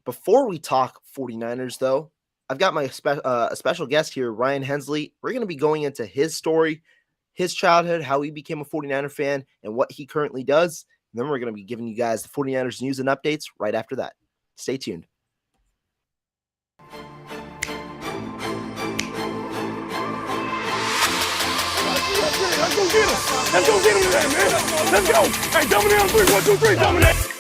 Before we talk 49ers, though, I've got my a special guest here, Ryan Hensley. We're going to be going into his story, his childhood, how he became a 49er fan, and what he currently does. And then we're going to be giving you guys the 49ers news and updates right after that. Stay tuned. Let's go get him. Let's go get him today, man. Let's go. Hey, dominate on 3. 1, 2, 3, dominate.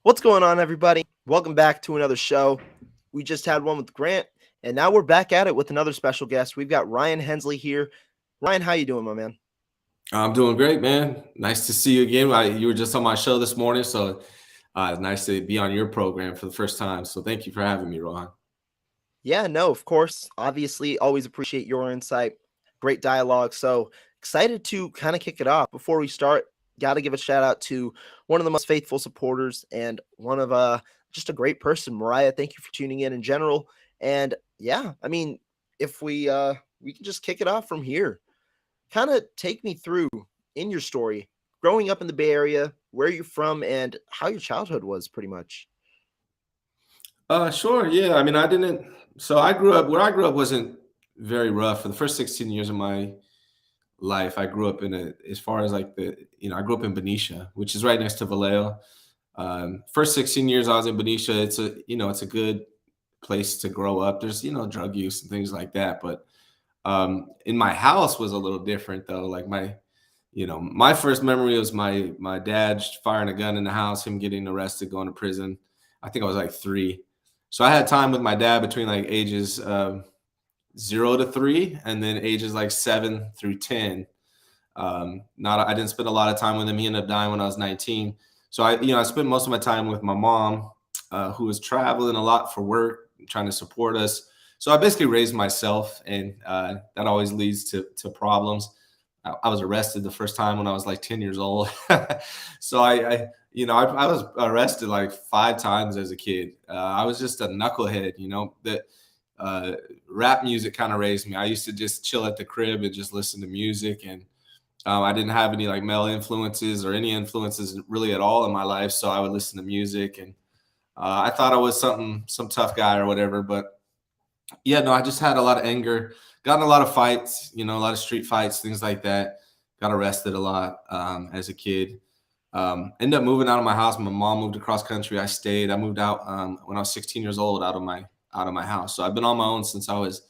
What's going on, everybody? Welcome back to another show. We just had one with Grant, and now we're back at it with another special guest. We've got Ryan Hensley here. Ryan, how you doing, my man? I'm doing great, man. Nice to see you again. You were just on my show this morning, so it's nice to be on your program for the first time. So thank you for having me, Rohan. Yeah, no, of course. Obviously, always appreciate your insight. Great dialogue. So excited to kind of kick it off. Before we start, got to give a shout out to one of the most faithful supporters and one of just a great person, Mariah. Thank you for tuning in general. And yeah, I mean, if we can just kick it off from here. Kind of take me through in your story, growing up in the Bay Area, where you're from, and how your childhood was, pretty much. Sure. Yeah. I mean, I grew up where I grew up wasn't very rough. For the first 16 years of my life, I grew up as far as like I grew up in Benicia, which is right next to Vallejo. First 16 years I was in Benicia. It's a good place to grow up. There's, drug use and things like that. But in my house was a little different though. Like my first memory was my dad firing a gun in the house, him getting arrested, going to prison. I think I was like 3. So I had time with my dad between like ages 0 to 3, and then ages like 7 through 10. I didn't spend a lot of time with him. He ended up dying when I was 19. So I spent most of my time with my mom, who was traveling a lot for work, trying to support us. So I basically raised myself, and that always leads to problems. I was arrested the first time when I was like 10 years old. So I was arrested like 5 times as a kid. I was just a knucklehead, that rap music kind of raised me. I used to just chill at the crib and just listen to music. And I didn't have any like male influences or any influences really at all in my life. So I would listen to music, and I thought I was some tough guy or whatever. But yeah, no, I just had a lot of anger, got in a lot of fights, a lot of street fights, things like that. Got arrested a lot as a kid. Ended up moving out of my house. My mom moved across country. I stayed. I moved out when I was 16 years old out of my house. So I've been on my own since I was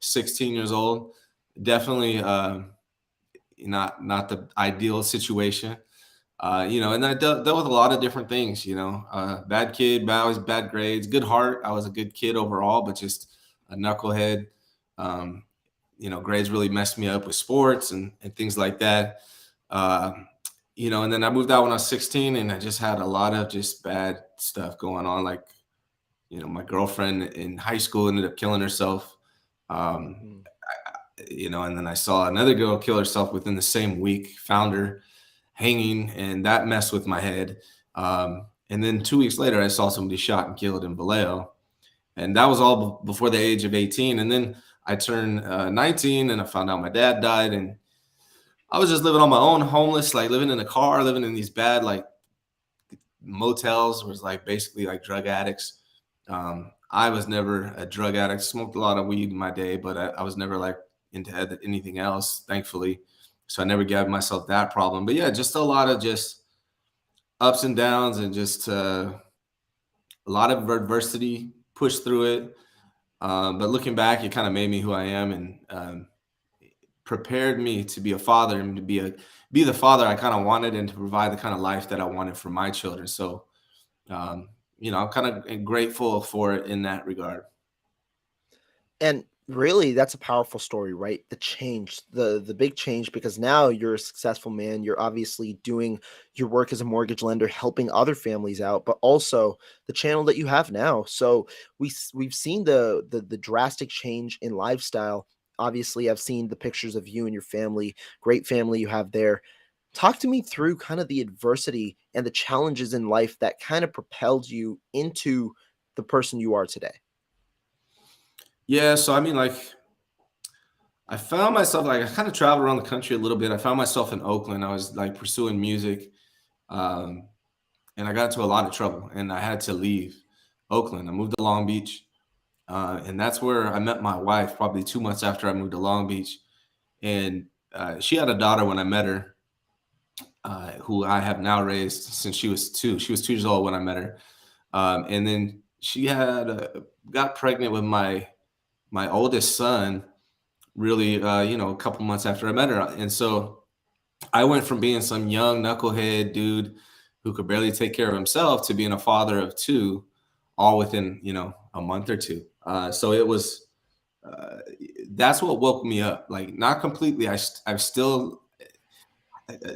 16 years old. Definitely not the ideal situation. And I dealt with a lot of different things, bad kid, always bad grades, good heart. I was a good kid overall, but just a knucklehead. Grades really messed me up with sports and things like that. And then I moved out when I was 16, and I just had a lot of just bad stuff going on. Like, my girlfriend in high school ended up killing herself. And then I saw another girl kill herself within the same week, found her hanging, and that messed with my head. And then 2 weeks later, I saw somebody shot and killed in Vallejo. And that was all before the age of 18. And then I turned 19, and I found out my dad died. And I was just living on my own, homeless, like living in a car, living in these bad like motels, was like basically like drug addicts. I was never a drug addict, smoked a lot of weed in my day, but I was never like into anything else, thankfully. So I never gave myself that problem. But yeah, just a lot of just ups and downs, and just a lot of adversity, pushed through it. But looking back, it kind of made me who I am, and prepared me to be a father, and to be the father I kind of wanted, and to provide the kind of life that I wanted for my children. So, I'm kind of grateful for it in that regard. And really, that's a powerful story, right? The change, the big change, because now you're a successful man. You're obviously doing your work as a mortgage lender, helping other families out, but also the channel that you have now. So we've seen the drastic change in lifestyle. Obviously, I've seen the pictures of you and your family, great family you have there. Talk to me through kind of the adversity and the challenges in life that kind of propelled you into the person you are today. Yeah, so I mean, like, I found myself like I kind of traveled around the country a little bit. I found myself in Oakland. I was like pursuing music, um, and I got into a lot of trouble, and I had to leave Oakland. I moved to Long Beach, and that's where I met my wife. Probably 2 months after I moved to Long Beach, and she had a daughter when I met her, who I have now raised since she was 2. She was 2 years old when I met her, and then she had got pregnant with my oldest son. Really, a couple months after I met her, and so I went from being some young knucklehead dude who could barely take care of himself to being a father of 2, all within a month or 2. So it was that's what woke me up. Like not completely. I'm still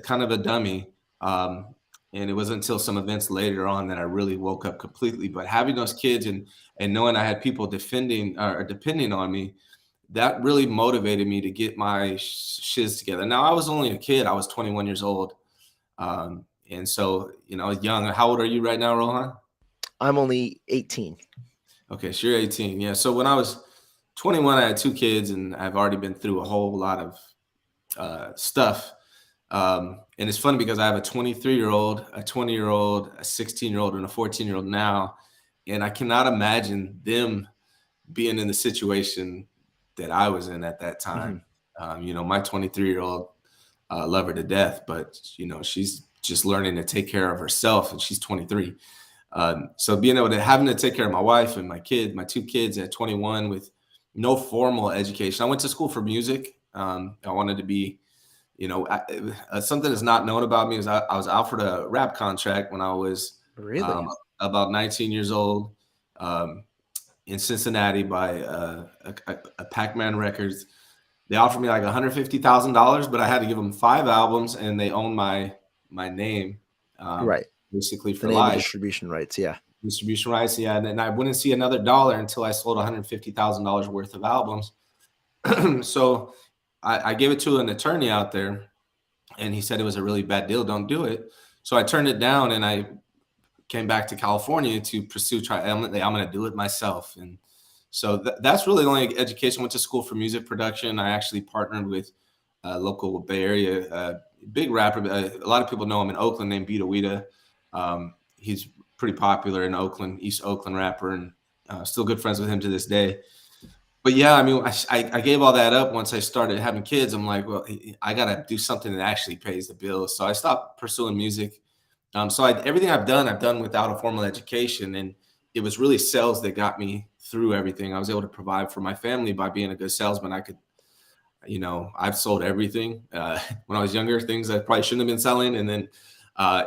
kind of a dummy. And it wasn't until some events later on that I really woke up completely. But having those kids and knowing I had people defending or depending on me, that really motivated me to get my shiz together. Now I was only a kid. I was 21 years old. And so, young. How old are you right now, Rohan? I'm only 18. Okay, so you're 18. Yeah. So when I was 21, I had 2 kids, and I've already been through a whole lot of stuff. And it's funny because I have a 23-year-old, a 20-year-old, a 16-year-old, and a 14-year-old now, and I cannot imagine them being in the situation that I was in at that time. My 23-year-old, love her to death, but she's just learning to take care of herself, and she's 23. So being able to having to take care of my wife and my 2 kids at 21 with no formal education. I went to school for music. I wanted to be, something that's not known about me is I was offered a rap contract when I was Really? about 19 years old. In Cincinnati by a Pac-Man Records. They offered me like $150,000, but I had to give them 5 albums, and they own my name, Right. basically The for name and life. distribution rights. Yeah. Distribution rights, yeah. And then I wouldn't see another dollar until I sold $150,000 worth of albums. So I gave it to an attorney out there, and he said it was a really bad deal. Don't do it. So I turned it down, and I came back to California to pursue. I'm going to do it myself, and so that's really the only education. Went to school for music production. I actually partnered with a local Bay Area big rapper. A lot of people know him in Oakland named Vita Wita. He's pretty popular in Oakland, East Oakland rapper, and still good friends with him to this day. But yeah, I mean, I gave all that up once I started having kids. I'm like, well, I got to do something that actually pays the bills. So I stopped pursuing music. So everything I've done without a formal education, and it was really sales that got me through everything. I was able to provide for my family by being a good salesman. I could, I've sold everything when I was younger, things I probably shouldn't have been selling, and then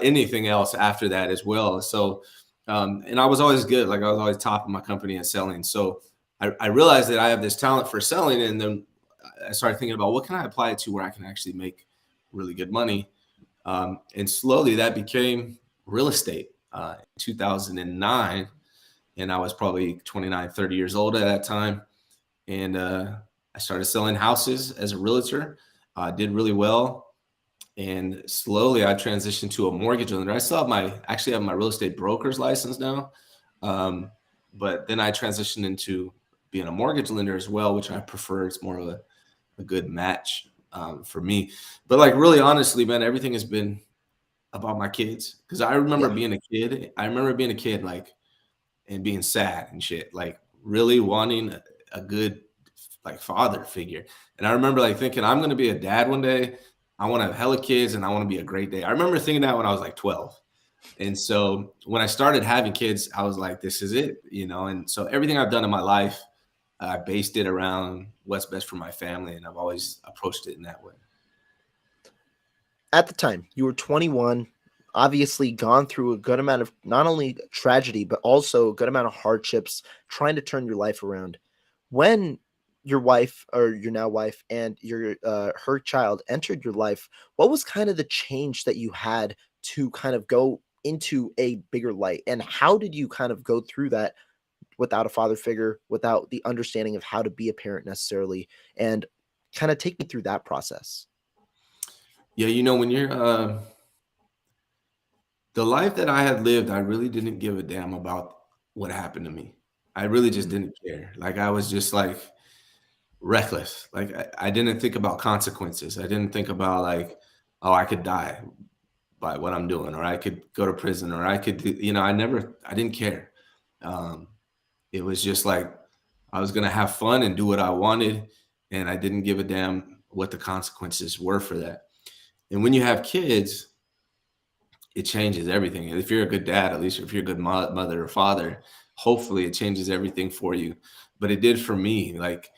anything else after that as well. So, and I was always good. Like I was always top of my company at selling. So I realized that I have this talent for selling, and then I started thinking about what can I apply it to where I can actually make really good money. And slowly that became real estate in 2009. And I was probably 29, 30 years old at that time. And I started selling houses as a realtor, did really well. And slowly I transitioned to a mortgage lender. I still have actually have my real estate broker's license now. But then I transitioned into being a mortgage lender as well, which I prefer. It's more of a good match for me. But like really honestly, man, everything has been about my kids. Cause I remember being a kid. I remember being a kid, like, and being sad and shit, like really wanting a good like father figure. And I remember like thinking, I'm going to be a dad one day. I want to have hella kids and I want to be a great day. I remember thinking that when I was like 12. And so when I started having kids, I was like, this is it, And so everything I've done in my life, I based it around what's best for my family. And I've always approached it in that way. At the time, you were 21, obviously gone through a good amount of not only tragedy, but also a good amount of hardships trying to turn your life around. When your wife or your now wife and your her child entered your life, what was kind of the change that you had to kind of go into a bigger light? And how did you kind of go through that without a father figure, without the understanding of how to be a parent necessarily, and kind of take me through that process? Yeah, when you're the life that I had lived, I really didn't give a damn about what happened to me. I really just Mm. didn't care. Like I was just like reckless. Like I didn't think about consequences. I didn't think about like, oh, I could die by what I'm doing, or I could go to prison, or I could do, I didn't care. Um, it was just like I was gonna have fun and do what I wanted, and I didn't give a damn what the consequences were for that. And when you have kids, it changes everything. If you're a good dad, at least if you're a good mother or father, hopefully it changes everything for you. But it did for me. Like,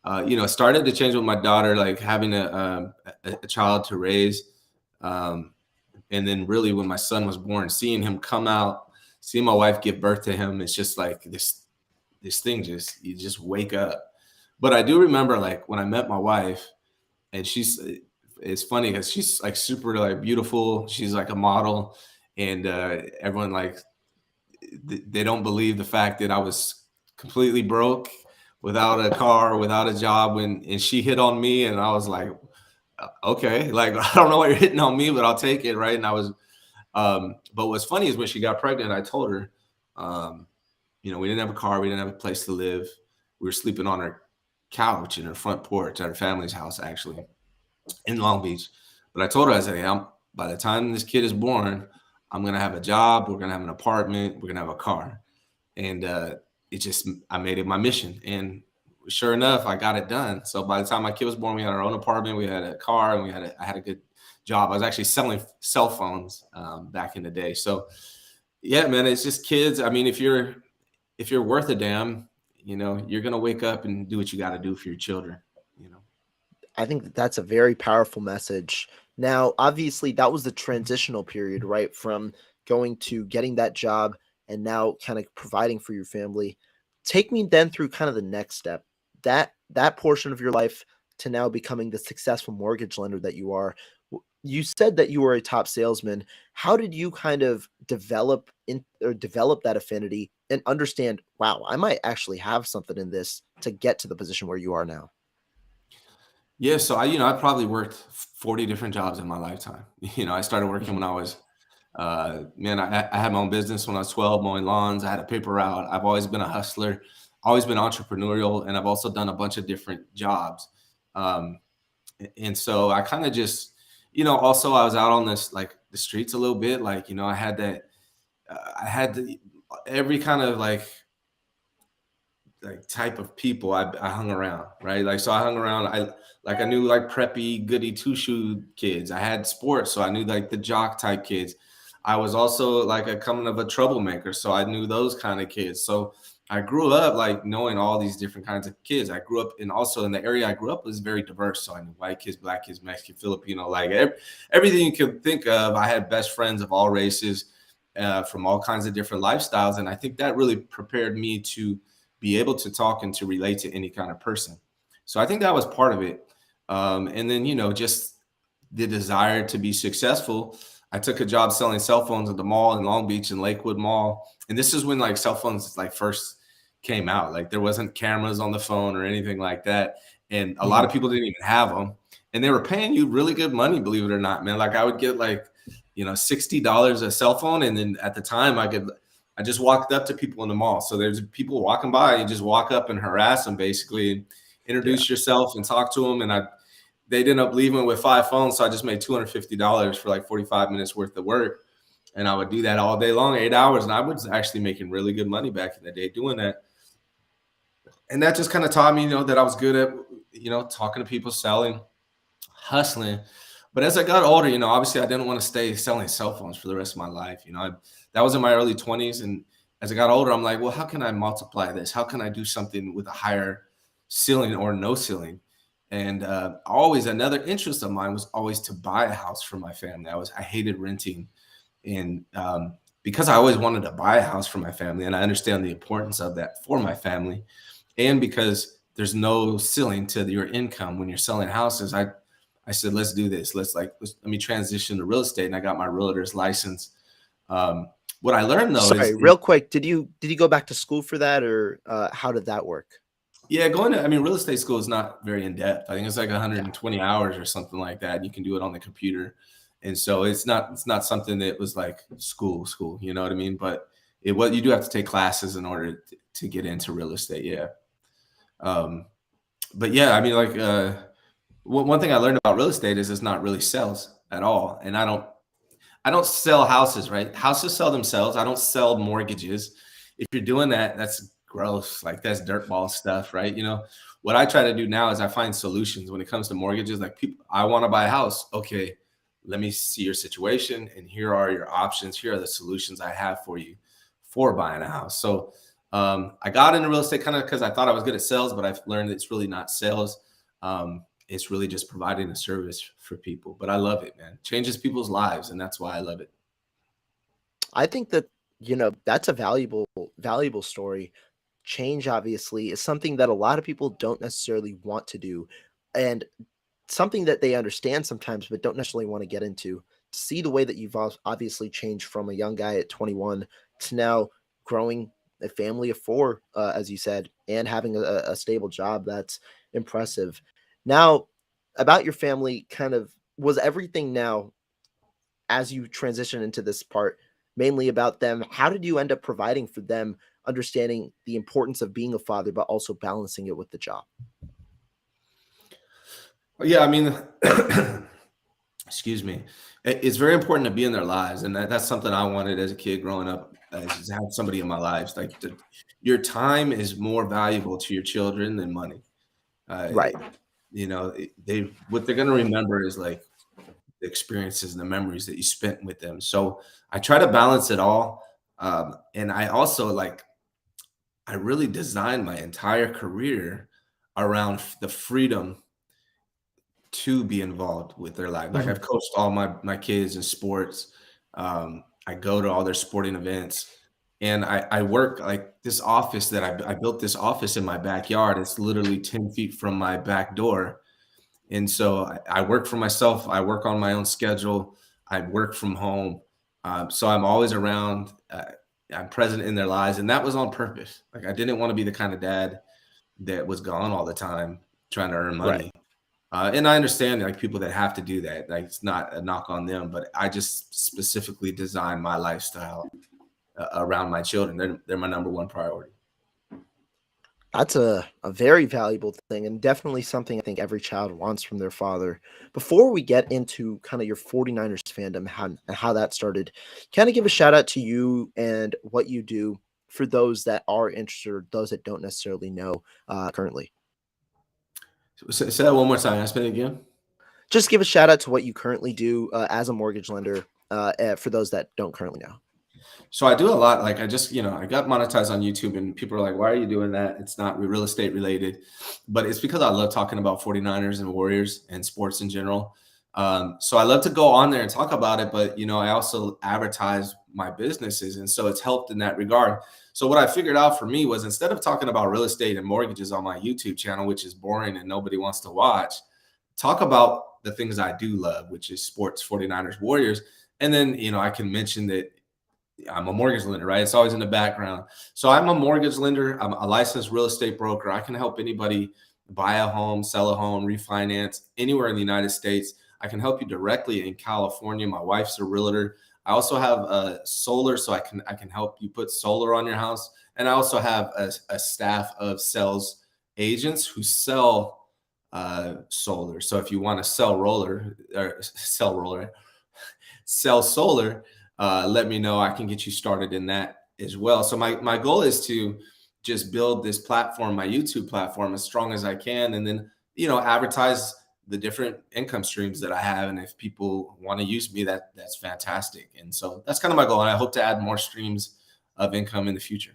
it started to change with my daughter, like having a child to raise. Um, and then really when my son was born, seeing him come out, seeing my wife give birth to him, it's just like this thing, just you just wake up. But I do remember like when I met my wife, and it's funny because she's like super like beautiful. She's like a model, and everyone like they don't believe the fact that I was completely broke, without a car, without a job, and she hit on me, and I was like, okay, like I don't know why you're hitting on me, but I'll take it, right? And I was, but what's funny is when she got pregnant, I told her, um, we didn't have a car, we didn't have a place to live, we were sleeping on her couch in her front porch at her family's house, actually in Long Beach. But I told her, I said, hey, by the time this kid is born, I'm gonna have a job, we're gonna have an apartment, we're gonna have a car. And I made it my mission. And sure enough, I got it done. So by the time my kid was born, we had our own apartment, we had a car, and I had a good job. I was actually selling cell phones back in the day. So yeah, man, it's just kids. I mean, if you're worth a damn, you're gonna wake up and do what you got to do for your children. You know. I think that's a very powerful message. Now, obviously, that was the transitional period, right? From going to getting that job and now kind of providing for your family. Take me then through kind of the next step. That portion of your life to now becoming the successful mortgage lender that you are. You said that you were a top salesman. How did you kind of develop that affinity and understand, wow, I might actually have something in this to get to the position where you are now? Yeah, so I probably worked 40 different jobs in my lifetime. I started working when I was, man, I had my own business when I was 12, mowing lawns. I had a paper route. I've always been a hustler, always been entrepreneurial, and I've also done a bunch of different jobs. Um, and so I kind of just, also I was out on this like the streets a little bit. Like, I had that, every kind of like type of people I hung around, right? Like, so I hung around, I knew like preppy, goody two shoe kids. I had sports, so I knew like the jock type kids. I was also like a coming of a troublemaker, so I knew those kind of kids. So I grew up like knowing all these different kinds of kids. I grew up also in the area I grew up was very diverse. So I knew white kids, black kids, Mexican, Filipino, like everything you could think of. I had best friends of all races, from all kinds of different lifestyles. And I think that really prepared me to be able to talk and to relate to any kind of person. So I think that was part of it. And then, just the desire to be successful. I took a job selling cell phones at the mall in Long Beach and Lakewood Mall. And this is when like cell phones like first came out. Like there wasn't cameras on the phone or anything like that. And a lot of people didn't even have them. And they were paying you really good money, believe it or not, man. Like I would get like, $60 a cell phone. And then at the time I just walked up to people in the mall. So there's people walking by, and you just walk up and harass them, basically, and introduce yourself and talk to them. And they'd end up leaving with 5 phones. So I just made $250 for like 45 minutes worth of work. And I would do that all day long, 8 hours. And I was actually making really good money back in the day doing that. And that just kind of taught me, that I was good at, talking to people, selling, hustling. But as I got older, obviously I didn't want to stay selling cell phones for the rest of my life. That was in my early 20s. And as I got older, I'm like, well, how can I multiply this? How can I do something with a higher ceiling or no ceiling? And always another interest of mine was always to buy a house for my family. I hated renting. And because I always wanted to buy a house for my family, and I understand the importance of that for my family, and because there's no ceiling to your income when you're selling houses, I said, let's do this. Let me transition to real estate. And I got my realtor's license. What I learned though Sorry, is real quick, did you go back to school for that, or how did that work? Yeah, I mean, real estate school is not very in depth. I think it's like Yeah. 120 hours or something like that. You can do it on the computer. And so it's not something that was like school, you know what I mean? But what you do have to take classes in order to get into real estate. Yeah. Um, but yeah, I mean, like one thing I learned about real estate is it's not really sales at all. And I don't sell houses, right? Houses sell themselves. I don't sell mortgages. If you're doing that, that's gross. Like that's dirtball stuff, right? What I try to do now is I find solutions when it comes to mortgages. Like people, I want to buy a house. Okay, let me see your situation, and here are your options. Here are the solutions I have for you for buying a house. So I got into real estate kind of because I thought I was good at sales, but I've learned it's really not sales. It's really just providing a service for people. But I love it, man. Changes people's lives, and that's why I love it. I think that, that's a valuable story. Change obviously is something that a lot of people don't necessarily want to do, and something that they understand sometimes but don't necessarily want to get into. To see the way that you've obviously changed from a young guy at 21 to now growing a family of four, as you said, and having a stable job, that's impressive. Now, about your family, kind of was everything now as you transition into this part mainly about them? How did you end up providing for them, understanding the importance of being a father, but also balancing it with the job? Yeah, I mean, excuse me. It's very important to be in their lives, and that's something I wanted as a kid growing up. Is to have somebody in my lives. Like your time is more valuable to your children than money. Uh, Right. they what they're going to remember is like the experiences and the memories that you spent with them. So I try to balance it all, and I also I really designed my entire career around the freedom to be involved with their life. Like Mhm. I've coached all my kids in sports. I go to all their sporting events, and I work like this office that I built this office in my backyard. It's literally 10 feet from my back door, and so I work for myself. I work on my own schedule. I work from home, so I'm always around. I'm present in their lives, and that was on purpose. Like I didn't want to be the kind of dad that was gone all the time trying to earn Right. money. And I understand like people that have to do that. Like it's not a knock on them, but I just specifically designed my lifestyle around my children. They're my number one priority. That's a very valuable thing, and definitely something I think every child wants from their father. Before we get into kind of your 49ers fandom, and how that started, kind of give a shout out to you and what you do for those that are interested, or those that don't necessarily know currently. Say that one more time. Ask me again. Just give a shout out to what you currently do as a mortgage lender, for those that don't currently know. So I do a lot. Like I just, I got monetized on YouTube and people are like, why are you doing that? It's not real estate related, but it's because I love talking about 49ers and Warriors and sports in general. So I love to go on there and talk about it, but I also advertise my businesses. And so it's helped in that regard. So what I figured out for me was instead of talking about real estate and mortgages on my YouTube channel, which is boring and nobody wants to watch, talk about the things I do love, which is sports, 49ers, Warriors. And then, I can mention that I'm a mortgage lender, right? It's always in the background. So I'm a mortgage lender. I'm a licensed real estate broker. I can help anybody buy a home, sell a home, refinance anywhere in the United States. I can help you directly in California. My wife's a realtor. I also have solar, so I can help you put solar on your house. And I also have a staff of sales agents who sell solar. So if you want to sell solar, let me know. I can get you started in that as well. So my goal is to just build this platform, my YouTube platform, as strong as I can, and then advertise the different income streams that I have. And if people want to use me, that's fantastic. And so that's kind of my goal. And I hope to add more streams of income in the future.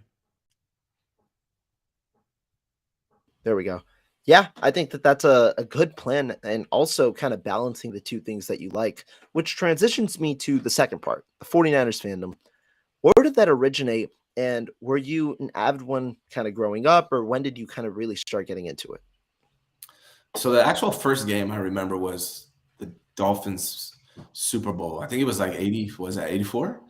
There we go. Yeah, I think that that's a good plan, and also kind of balancing the two things that you like, which transitions me to the second part, the 49ers fandom. Where did that originate? And were you an avid one kind of growing up, or when did you kind of really start getting into it? So the actual first game I remember was the Dolphins Super Bowl. I think it was like 80, was that 84?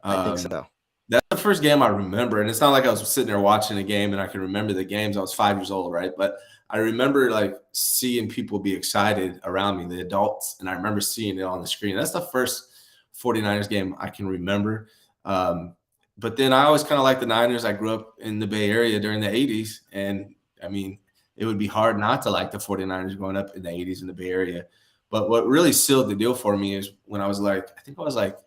I think Um, so. that's the first game I remember, and it's not like I was sitting there watching a game and I can remember the games. I was 5 years old, right? But I remember like seeing people be excited around me, the adults, and I remember seeing it on the screen. That's the first 49ers game I can remember. But then I always kind of liked the Niners. I grew up in the Bay Area during the 80s, and I mean, it would be hard not to like the 49ers growing up in the 80s in the Bay Area. But what really sealed the deal for me is when I was like, I think I was like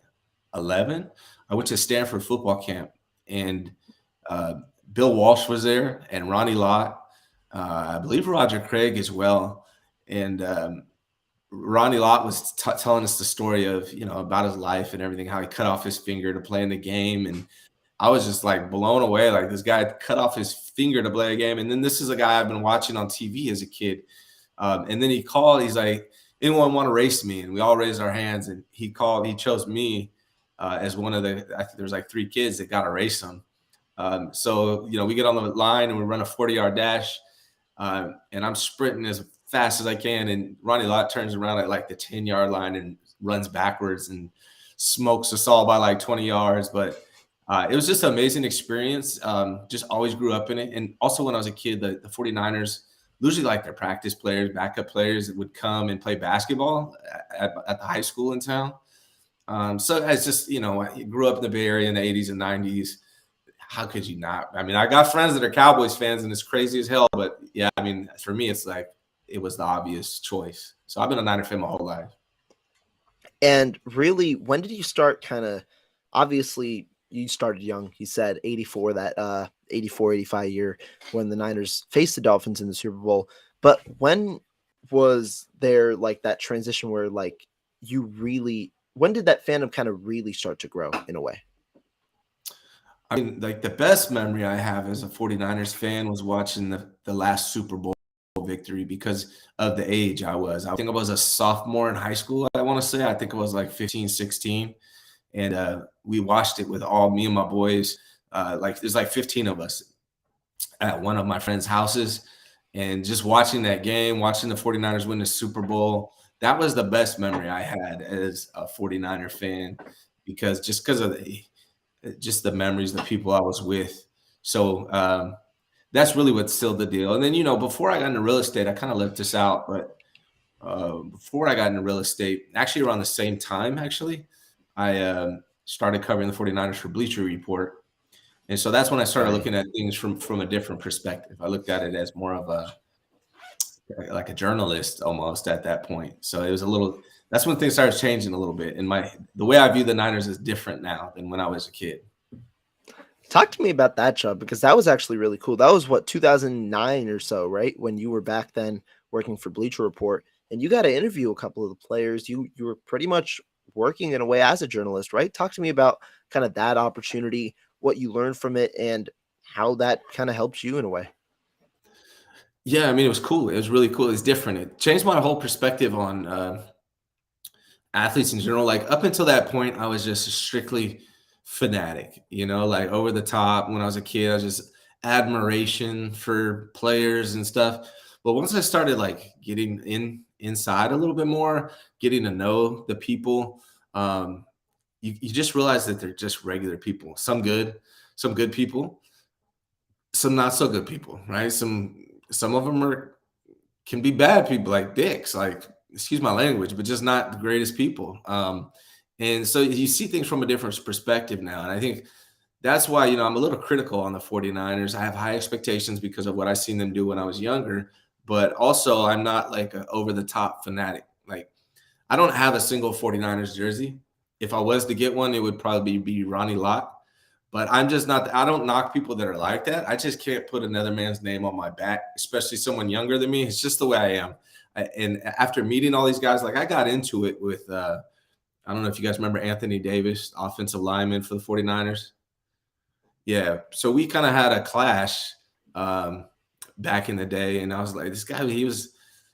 11, I went to Stanford football camp, and Bill Walsh was there, and Ronnie Lott, I believe Roger Craig as well. And Ronnie Lott was telling us the story of, about his life and everything, how he cut off his finger to play in the game. And I was just like blown away. Like, this guy cut off his finger to play a game. And then this is a guy I've been watching on TV as a kid. And then he called, he's like, anyone want to race me? And we all raised our hands, and he chose me as one of the, I think there's like 3 kids that got to race him. So, we get on the line and we run a 40-yard dash, and I'm sprinting as fast as I can. And Ronnie Lott turns around at like the 10-yard line and runs backwards and smokes us all by like 20 yards. But it was just an amazing experience. Just always grew up in it. And also when I was a kid, the 49ers, usually like their practice players, backup players that would come and play basketball at the high school in town. So it's just, I grew up in the Bay Area in the 80s and 90s. How could you not? I mean, I got friends that are Cowboys fans, and it's crazy as hell. But yeah, I mean, for me, it's like it was the obvious choice. So I've been a Niner fan my whole life. And really, when did you start obviously you started young, you said 84, that 84, 85 year when the Niners faced the Dolphins in the Super Bowl. But when was there like that transition where like when did that fandom kind of really start to grow in a way? I mean, like the best memory I have as a 49ers fan was watching the last Super Bowl victory because of the age I was. I think I was a sophomore in high school, I want to say. I think it was like 15, 16. And we watched it with me and my boys. There's like 15 of us at one of my friends' houses. And just watching that game, watching the 49ers win the Super Bowl, that was the best memory I had as a 49er fan because of the memories, the people I was with. So that's really what sealed the deal. And then, before I got into real estate, I kind of left this out, but before I got into real estate, actually around the same time, I started covering the 49ers for Bleacher Report. And so that's when I started looking at things from a different perspective. I looked at it as more of a journalist almost at that point. So it was that's when things started changing a little bit. And the way I view the Niners is different now than when I was a kid. Talk to me about that job, because that was actually really cool. That was 2009 or so, right? When you were back then working for Bleacher Report, and you got to interview a couple of the players. You were pretty much working in a way as a journalist, right? Talk to me about kind of that opportunity, what you learned from it, and how that kind of helps you in a way. Yeah, I mean, it was cool. It was really cool. It's different. It changed my whole perspective on athletes in general. Like up until that point, I was just strictly fanatic, like over the top. When I was a kid, I was just admiration for players and stuff. But once I started like getting inside a little bit more, getting to know the people, you just realize that they're just regular people. Some good people, some not so good people, right? Some of them can be bad people, like dicks, like, excuse my language, but just not the greatest people. And so you see things from a different perspective now. And I think that's why, I'm a little critical on the 49ers. I have high expectations because of what I've seen them do when I was younger, but also I'm not like an over the top fanatic. Like I don't have a single 49ers jersey. If I was to get one, it would probably be Ronnie Lott. But I'm just not, I don't knock people that are like that. I just can't put another man's name on my back, especially someone younger than me. It's just the way I am. And after meeting all these guys, like I got into it with, I don't know if you guys remember Anthony Davis, offensive lineman for the 49ers. Yeah. So we kind of had a clash back in the day. And I was like, this guy, he was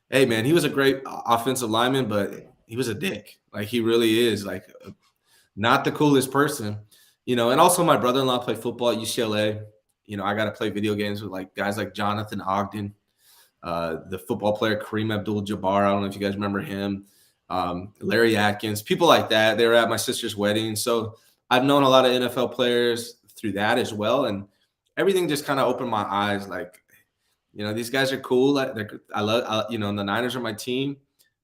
a great offensive lineman, but he was a dick. Like he really is like not the coolest person. And also my brother-in-law played football at UCLA. I got to play video games with like guys like Jonathan Ogden, the football player Kareem Abdul-Jabbar. I don't know if you guys remember him. Larry Atkins, people like that. They were at my sister's wedding. So I've known a lot of NFL players through that as well. And everything just kind of opened my eyes. Like, these guys are cool. Like, the Niners are my team,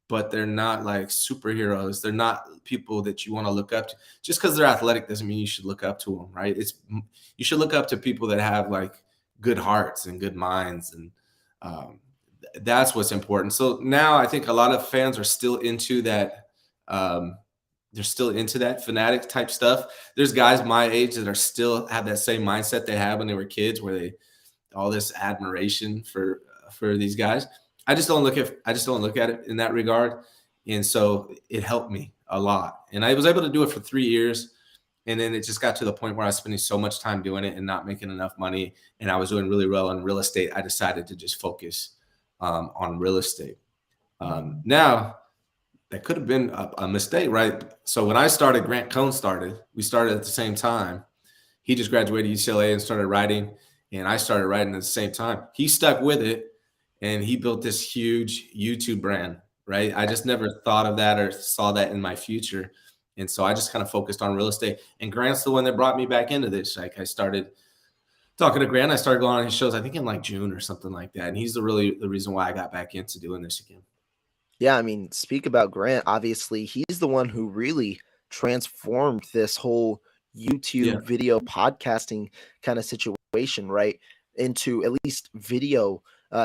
but they're not like superheroes. They're not people that you want to look up to. Just because they're athletic doesn't mean you should look up to them, right? You should look up to people that have like good hearts and good minds, and that's what's important. So now I think a lot of fans are still into that. They're still into that fanatic type stuff. There's guys my age that are still have that same mindset they had when they were kids, where they all this admiration for these guys. I just don't look at it in that regard. And so it helped me a lot. And I was able to do it for 3 years. And then it just got to the point where I was spending so much time doing it and not making enough money. And I was doing really well in real estate. I decided to just focus on real estate. Now, that could have been a mistake, right? So when I started, Grant Cohn started. We started at the same time. He just graduated UCLA and started writing. And I started writing at the same time. He stuck with it, and he built this huge YouTube brand, right? I just never thought of that or saw that in my future. And so I just kind of focused on real estate. And Grant's the one that brought me back into this. Like, I started talking to Grant. I started going on his shows, I think in like June or something like that. And he's the reason why I got back into doing this again. Yeah, I mean, speak about Grant. Obviously, he's the one who really transformed this whole YouTube video podcasting kind of situation, right, into at least video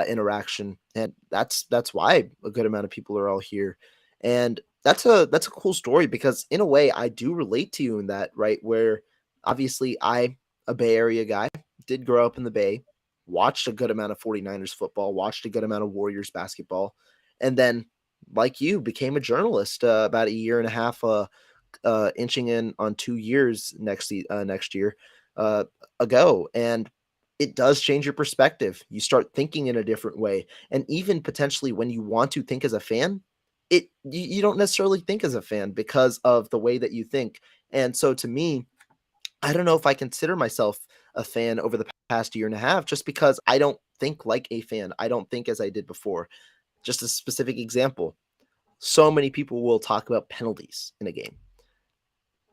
interaction, and that's why a good amount of people are all here. And that's a cool story, because in a way I do relate to you in that, right, where obviously I, a Bay Area guy, did grow up in the Bay, watched a good amount of 49ers football, watched a good amount of Warriors basketball, and then, like you, became a journalist about a year and a half, inching in on 2 years next year ago. And it does change your perspective. You start thinking in a different way. And even potentially when you want to think as a fan, you don't necessarily think as a fan because of the way that you think. And so to me, I don't know if I consider myself a fan over the past year and a half, just because I don't think like a fan. I don't think as I did before. Just a specific example. So many people will talk about penalties in a game.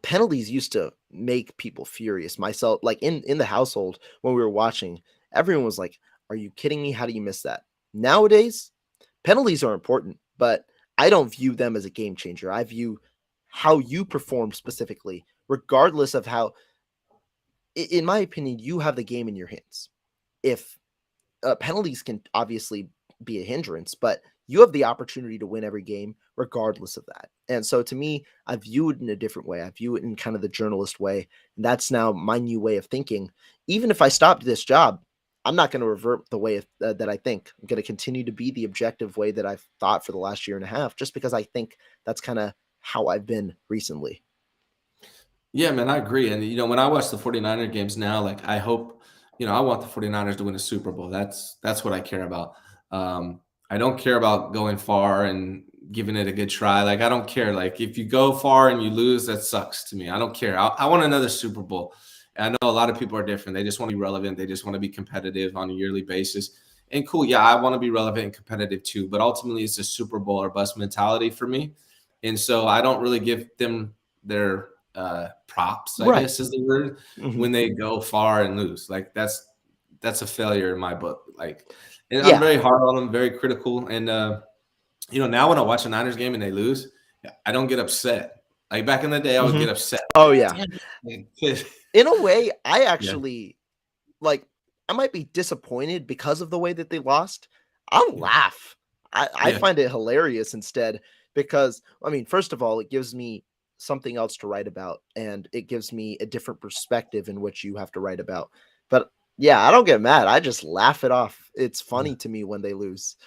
Penalties used to make people furious. Myself, like in the household when we were watching, everyone was like, "Are you kidding me? How do you miss that?" Nowadays, penalties are important, but I don't view them as a game changer. I view how you perform specifically, regardless of how, in my opinion, you have the game in your hands. If penalties can obviously be a hindrance, but you have the opportunity to win every game regardless of that. And so to me, I view it in a different way. I view it in kind of the journalist way. And that's now my new way of thinking. Even if I stopped this job, I'm not going to revert the way that I think. I'm going to continue to be the objective way that I've thought for the last year and a half, just because I think that's kind of how I've been recently. Yeah, man, I agree. And, when I watch the 49er games now, like, I hope, I want the 49ers to win a Super Bowl. That's what I care about. I don't care about going far and giving it a good try. Like, I don't care. Like, if you go far and you lose, that sucks to me. I don't care. I want another Super Bowl. And I know a lot of people are different. They just want to be relevant. They just want to be competitive on a yearly basis. And cool, yeah, I want to be relevant and competitive too. But ultimately, it's a Super Bowl or bust mentality for me. And so I don't really give them their props, I guess is the word, when they go far and lose. Like, that's a failure in my book. Like, and I'm very hard on them, very critical. And now when I watch a Niners game and they lose, I don't get upset. Like, back in the day, I would get upset. Oh yeah. In a way, I actually like, I might be disappointed because of the way that they lost. I'll laugh. I find it hilarious instead, because I mean, first of all, it gives me something else to write about, and it gives me a different perspective in which you have to write about. But yeah, I don't get mad. I just laugh it off. It's funny to me when they lose.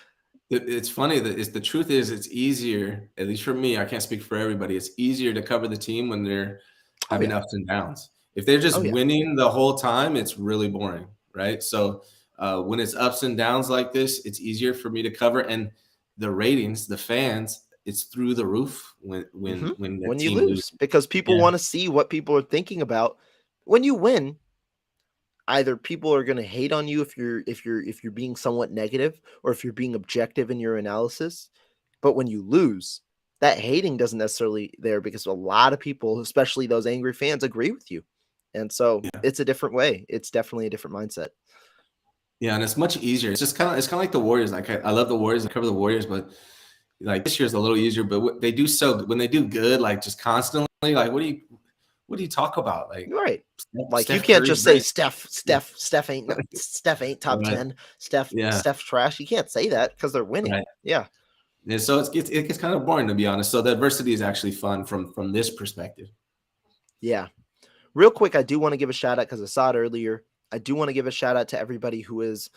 It's funny that the truth is, it's easier, at least for me, I can't speak for everybody. It's easier to cover the team when they're having ups and downs. If they're just winning the whole time, it's really boring, right? So when it's ups and downs like this, it's easier for me to cover. And the ratings, the fans, it's through the roof when you lose, because people want to see what people are thinking about. When you win, either people are going to hate on you if you're being somewhat negative, or if you're being objective in your analysis. But when you lose, that hating doesn't necessarily there, because a lot of people, especially those angry fans, agree with you. And so Yeah. it's a different way. It's definitely a different mindset. Yeah, and it's much easier. It's just kind of like the Warriors. Like I love the Warriors. I cover the Warriors, but like this year's a little easier. But what they do when they do good, like just constantly, like what do you talk about? Like You're right. Like you Steph can't Curry's just say great. Steph ain't top Right. 10. Yeah. Steph's trash. You can't say that because they're winning. Right. Yeah. And so it gets kind of boring, to be honest. So the adversity is actually fun from this perspective. Yeah. Real quick, I do want to give a shout out because I saw it earlier. I do want to give a shout out to everybody who is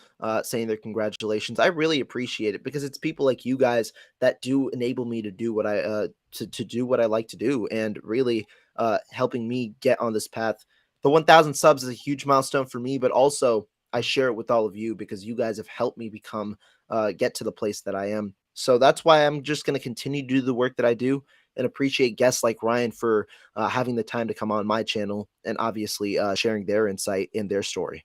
saying their congratulations. I really appreciate it because it's people like you guys that do enable me to do what I to do what I like to do, and really helping me get on this path. The 1,000 subs is a huge milestone for me, but also I share it with all of you because you guys have helped me become get to the place that I am. So that's why I'm just going to continue to do the work that I do, and appreciate guests like Ryan for having the time to come on my channel and obviously sharing their insight in their story.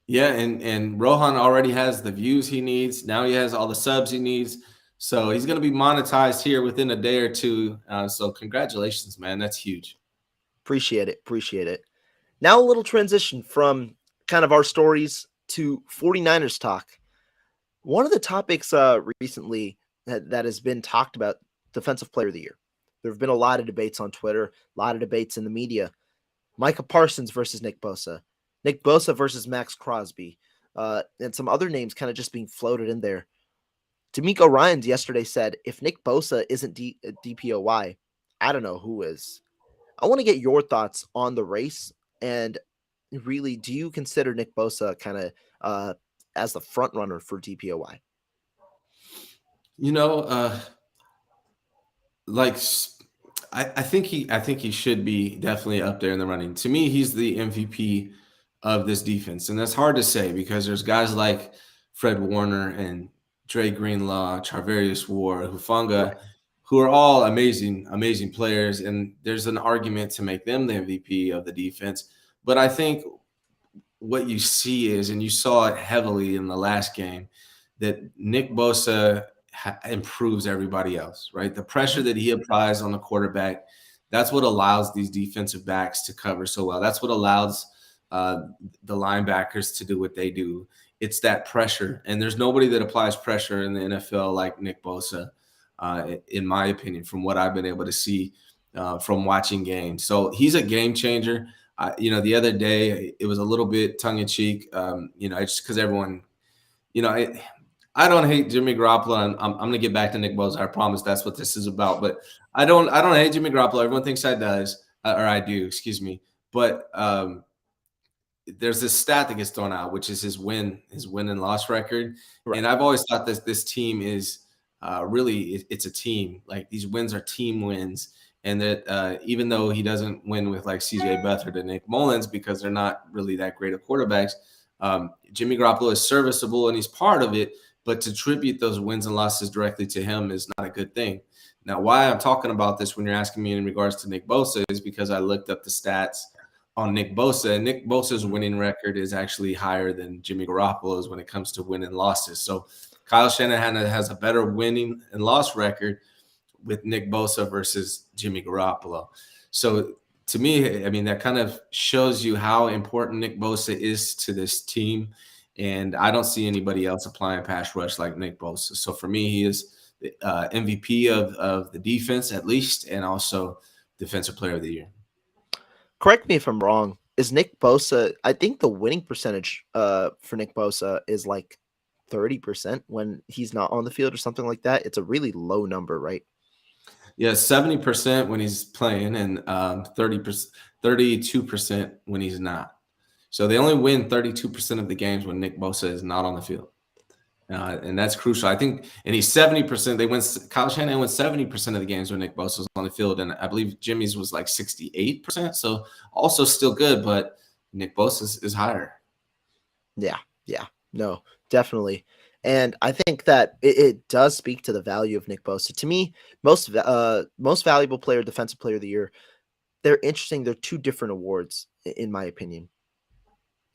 Yeah, and Rohan already has the views he needs. Now he has all the subs he needs. So he's going to be monetized here within a day or two. So congratulations, man. That's huge. Appreciate it. Appreciate it. Now a little transition from kind of our stories to 49ers talk. One of the topics recently that has been talked about, Defensive Player of the Year. There have been a lot of debates on Twitter, a lot of debates in the media. Micah Parsons versus Nick Bosa. Nick Bosa versus Max Crosby. And some other names kind of just being floated in there. D'Amico Ryans yesterday said, if Nick Bosa isn't DPOY, I don't know who is. I want to get your thoughts on the race, and really, do you consider Nick Bosa kind of as the front runner for DPOY? You know, like I think he should be definitely up there in the running. To me, he's the MVP of this defense, and that's hard to say because there's guys like Fred Warner and Dre Greenlaw, Charvarius Ward, Hufanga, Right. who are all amazing players, and there's an argument to make them the MVP of the defense. But I think what you see is, and you saw it heavily in the last game, that Nick Bosa improves everybody else, right? The pressure that he applies on the quarterback, that's what allows these defensive backs to cover so well. That's what allows the linebackers to do what they do. It's that pressure. And there's nobody that applies pressure in the NFL like Nick Bosa, in my opinion, from what I've been able to see from watching games. So he's a game changer. The other day it was a little bit tongue in cheek, just because everyone, I don't hate Jimmy Garoppolo. I'm going to get back to Nick Bosa. I promise that's what this is about. But I don't hate Jimmy Garoppolo. Everyone thinks I does, or I do, excuse me. But there's this stat that gets thrown out, which is his win and loss record. Right. And I've always thought that this team is it's a team. Like these wins are team wins. And that even though he doesn't win with like CJ Beathard and Nick Mullins because they're not really that great of quarterbacks, Jimmy Garoppolo is serviceable and he's part of it. But to attribute those wins and losses directly to him is not a good thing. Now, why I'm talking about this when you're asking me in regards to Nick Bosa is because I looked up the stats on Nick Bosa, and Nick Bosa's winning record is actually higher than Jimmy Garoppolo's when it comes to win and losses. So Kyle Shanahan has a better winning and loss record with Nick Bosa versus Jimmy Garoppolo. So to me, I mean, that kind of shows you how important Nick Bosa is to this team. And I don't see anybody else applying pass rush like Nick Bosa. So for me, he is the MVP of the defense at least, and also Defensive Player of the Year. Correct me if I'm wrong. Is Nick Bosa? I think the winning percentage for Nick Bosa is like 30% when he's not on the field or something like that. It's a really low number, right? Yeah, 70% when he's playing, and 32% when he's not. So they only win 32% of the games when Nick Bosa is not on the field. And that's crucial. I think, and he's 70%. Kyle Shanahan wins 70% of the games when Nick Bosa was on the field. And I believe Jimmy's was like 68%. So also still good, but Nick Bosa is higher. Yeah. No, definitely. And I think that it does speak to the value of Nick Bosa. To me, most valuable player, Defensive Player of the Year, they're interesting. They're two different awards, in my opinion.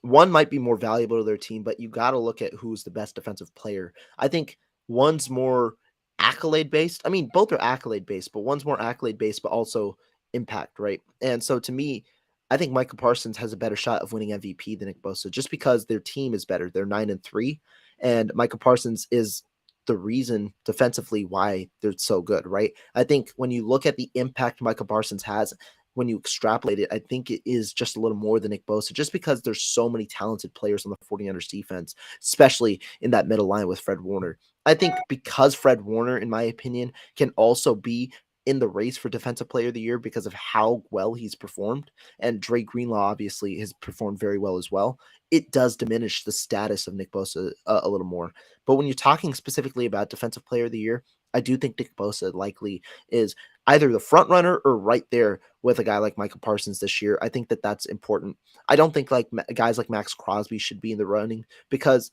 One might be more valuable to their team, but you got to look at who's the best defensive player. I think one's more accolade based. I mean, both are accolade based, but one's more accolade based, but also impact, right? And so to me, I think Micah Parsons has a better shot of winning MVP than Nick Bosa just because their team is better. They're 9-3, and Micah Parsons is the reason defensively why they're so good, right? I think when you look at the impact Micah Parsons has, when you extrapolate it, I think it is just a little more than Nick Bosa, just because there's so many talented players on the 49ers defense, especially in that middle line with Fred Warner. I think because Fred Warner, in my opinion, can also be in the race for Defensive Player of the Year because of how well he's performed, and Dre Greenlaw obviously has performed very well as well, it does diminish the status of Nick Bosa a little more. But when you're talking specifically about Defensive Player of the Year, I do think Nick Bosa likely is either the front runner or right there with a guy like Michael Parsons this year. I think that that's important. I don't think like guys like Max Crosby should be in the running because